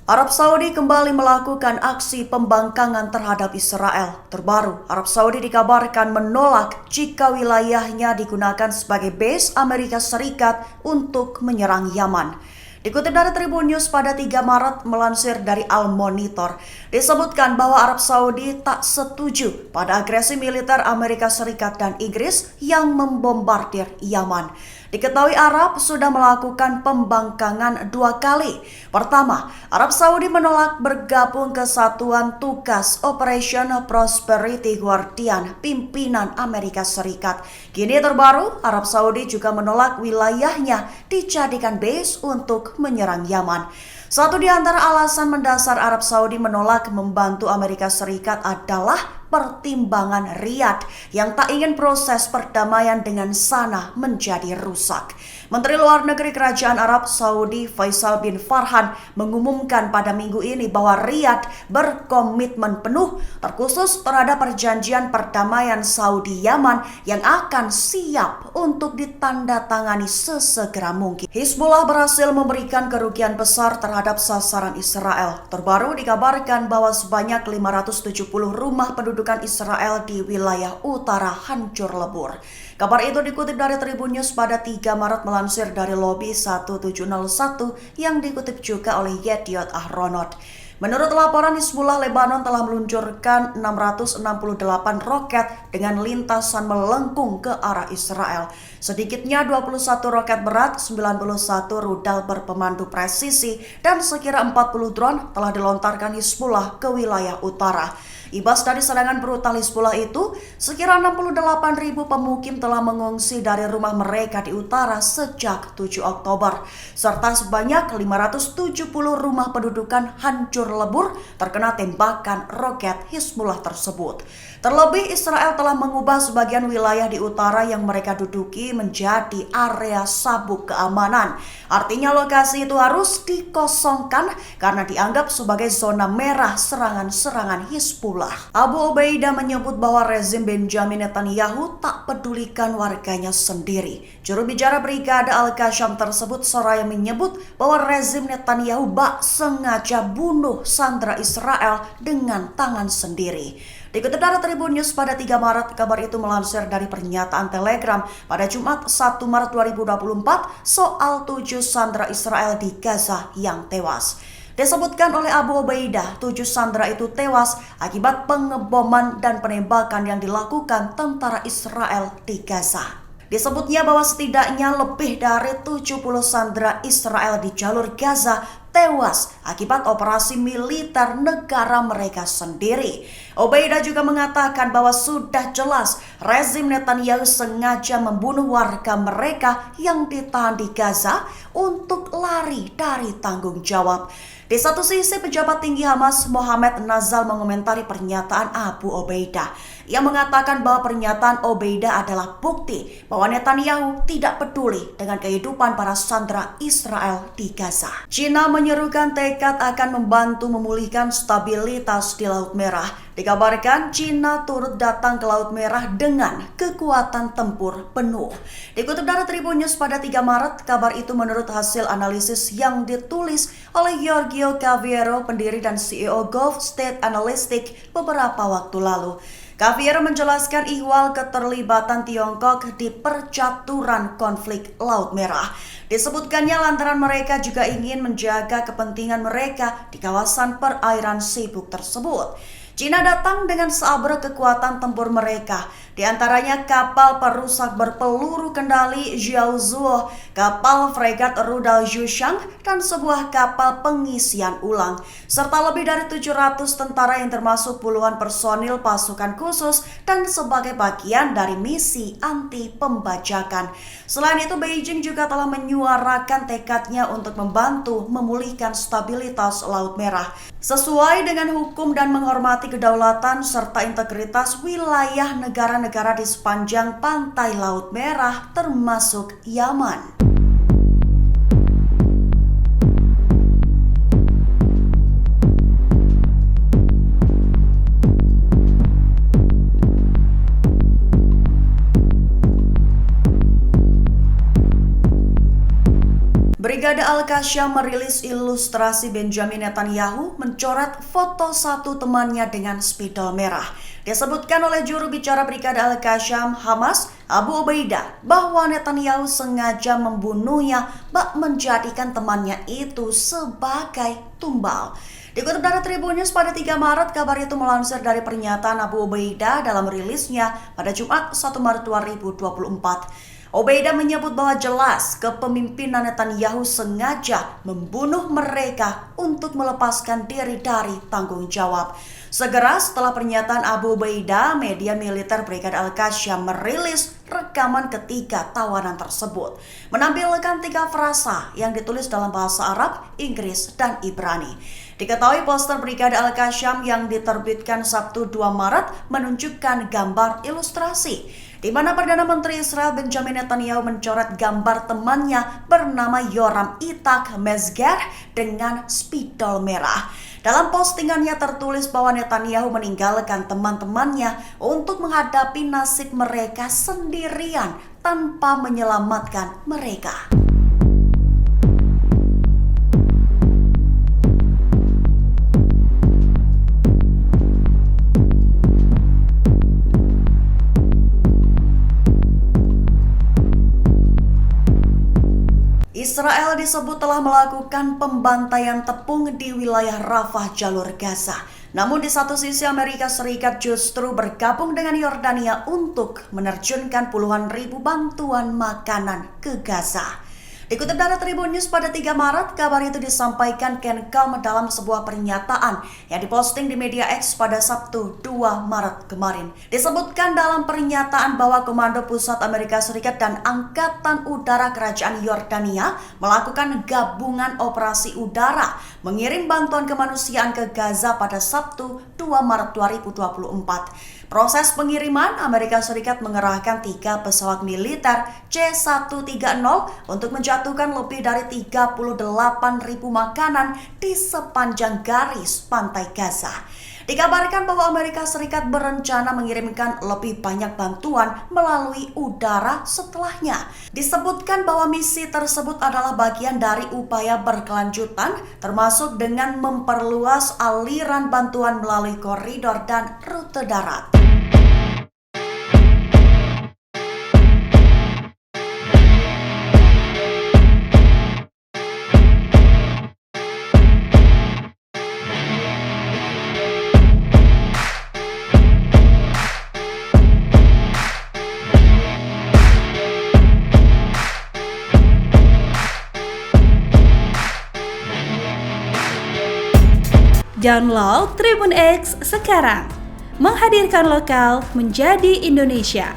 Arab Saudi kembali melakukan aksi pembangkangan terhadap Israel. Terbaru, Arab Saudi dikabarkan menolak jika wilayahnya digunakan sebagai base Amerika Serikat untuk menyerang Yaman. Dikutip dari Tribun News pada 3 Maret melansir dari Al Monitor, disebutkan bahwa Arab Saudi tak setuju pada agresi militer Amerika Serikat dan Inggris yang membombardir Yaman. Diketahui Arab sudah melakukan pembangkangan 2 kali. Pertama, Arab Saudi menolak bergabung ke Satuan Tugas Operation Prosperity Guardian pimpinan Amerika Serikat. Kini terbaru, Arab Saudi juga menolak wilayahnya dijadikan base untuk menyerang Yaman. Satu di antara alasan mendasar Arab Saudi menolak membantu Amerika Serikat adalah pertimbangan Riyadh yang tak ingin proses perdamaian dengan sana menjadi rusak. Menteri Luar Negeri Kerajaan Arab Saudi Faisal bin Farhan mengumumkan pada minggu ini bahwa Riyadh berkomitmen penuh terkhusus terhadap perjanjian perdamaian Saudi-Yaman yang akan siap untuk ditandatangani sesegera mungkin. Hizbullah berhasil memberikan kerugian besar terhadap sasaran Israel. Terbaru dikabarkan bahwa sebanyak 570 rumah penduduk Israel di wilayah utara hancur lebur. Kabar itu dikutip dari Tribun News pada 3 Maret melansir dari Lobby 1701 yang dikutip juga oleh Yediot Ahronot. Menurut laporan, Hizbullah Lebanon telah meluncurkan 668 roket dengan lintasan melengkung ke arah Israel. Sedikitnya 21 roket berat, 91 rudal berpemandu presisi, dan sekira 40 drone telah dilontarkan Hizbullah ke wilayah utara. Imbas dari serangan brutal Hizbullah itu, sekira 68.000 pemukim telah mengungsi dari rumah mereka di utara sejak 7 Oktober. Serta sebanyak 570 rumah pendudukan hancur lebur terkena tembakan roket Hizbullah tersebut. Terlebih, Israel telah mengubah sebagian wilayah di utara yang mereka duduki menjadi area sabuk keamanan. Artinya lokasi itu harus dikosongkan karena dianggap sebagai zona merah serangan-serangan Hizbullah. Abu Ubaidah menyebut bahwa rezim Benjamin Netanyahu tak pedulikan warganya sendiri. Juru bicara Brigade Al-Qassam tersebut seraya menyebut bahwa rezim Netanyahu bak sengaja bunuh sandera Israel dengan tangan sendiri. Dikutip dari Tribun News pada 3 Maret, kabar itu melansir dari pernyataan Telegram pada Jumat 1 Maret 2024 soal 7 sandera Israel di Gaza yang tewas. Disebutkan oleh Abu Ubaidah, 7 sandera itu tewas akibat pengeboman dan penembakan yang dilakukan tentara Israel di Gaza. Disebutnya bahwa setidaknya lebih dari 70 sandera Israel di jalur Gaza tewas akibat operasi militer negara mereka sendiri. Ubaidah juga mengatakan bahwa sudah jelas rezim Netanyahu sengaja membunuh warga mereka yang ditahan di Gaza untuk lari dari tanggung jawab. Di satu sisi, pejabat tinggi Hamas Mohammed Nazal mengomentari pernyataan Abu Ubaidah. Ia mengatakan bahwa pernyataan Ubaidah adalah bukti bahwa Netanyahu tidak peduli dengan kehidupan para sandera Israel di Gaza. China menyerukan tekad akan membantu memulihkan stabilitas di Laut Merah. Dikabarkan China turut datang ke Laut Merah dengan kekuatan tempur penuh. Dikutip dari Tribun News pada 3 Maret, kabar itu menurut hasil analisis yang ditulis oleh Giorgio Caviero, pendiri dan CEO Gulf State Analytics beberapa waktu lalu. Caviero menjelaskan ihwal keterlibatan Tiongkok di percaturan konflik Laut Merah. Disebutkannya lantaran mereka juga ingin menjaga kepentingan mereka di kawasan perairan sibuk tersebut. China datang dengan seabra kekuatan tempur mereka, di antaranya kapal perusak berpeluru kendali Jiaozuo, kapal fregat rudal Zhushang, dan sebuah kapal pengisian ulang, serta lebih dari 700 tentara yang termasuk puluhan personil pasukan khusus dan sebagai bagian dari misi anti pembajakan. Selain itu, Beijing juga telah menyuarakan tekadnya untuk membantu memulihkan stabilitas Laut Merah, sesuai dengan hukum dan menghormati kedaulatan serta integritas wilayah negara-negara di sepanjang pantai Laut Merah termasuk Yaman. Brigade Al-Qassam merilis ilustrasi Benjamin Netanyahu mencoret foto satu temannya dengan spidol merah. Disebutkan oleh juru bicara Brigade Al-Qassam Hamas, Abu Ubaidah, bahwa Netanyahu sengaja membunuhnya bak menjadikan temannya itu sebagai tumbal. Dikutip dari Tribun News pada 3 Maret, kabar itu melansir dari pernyataan Abu Ubaidah dalam rilisnya pada Jumat 1 Maret 2024. Ubaidah menyebut bahwa jelas kepemimpinan Netanyahu sengaja membunuh mereka untuk melepaskan diri dari tanggung jawab. Segera setelah pernyataan Abu Ubaidah, media militer Brigade Al-Qassam merilis rekaman ketiga tawanan tersebut, menampilkan 3 frasa yang ditulis dalam bahasa Arab, Inggris, dan Ibrani. Diketahui poster Brigade Al-Qassam yang diterbitkan Sabtu 2 Maret menunjukkan gambar ilustrasi, di mana Perdana Menteri Israel Benjamin Netanyahu mencoret gambar temannya bernama Yoram Itzhak Mesger dengan spidol merah. Dalam postingannya tertulis bahwa Netanyahu meninggalkan teman-temannya untuk menghadapi nasib mereka sendirian tanpa menyelamatkan mereka. Israel disebut telah melakukan pembantaian tepung di wilayah Rafah jalur Gaza. Namun di satu sisi Amerika Serikat justru bergabung dengan Yordania untuk menerjunkan puluhan ribu bantuan makanan ke Gaza. Dikutip dari Tribun News pada 3 Maret, kabar itu disampaikan Kencom dalam sebuah pernyataan yang diposting di media X pada Sabtu 2 Maret kemarin. Disebutkan dalam pernyataan bahwa Komando Pusat Amerika Serikat dan Angkatan Udara Kerajaan Yordania melakukan gabungan operasi udara mengirim bantuan kemanusiaan ke Gaza pada Sabtu 2 Maret 2024. Proses pengiriman, Amerika Serikat mengerahkan 3 pesawat militer C-130 untuk menjatuhkan lebih dari 38.000 makanan di sepanjang garis pantai Gaza. Dikabarkan bahwa Amerika Serikat berencana mengirimkan lebih banyak bantuan melalui udara setelahnya. Disebutkan bahwa misi tersebut adalah bagian dari upaya berkelanjutan, termasuk dengan memperluas aliran bantuan melalui koridor dan rute darat. Download Tribun X sekarang, menghadirkan lokal menjadi Indonesia.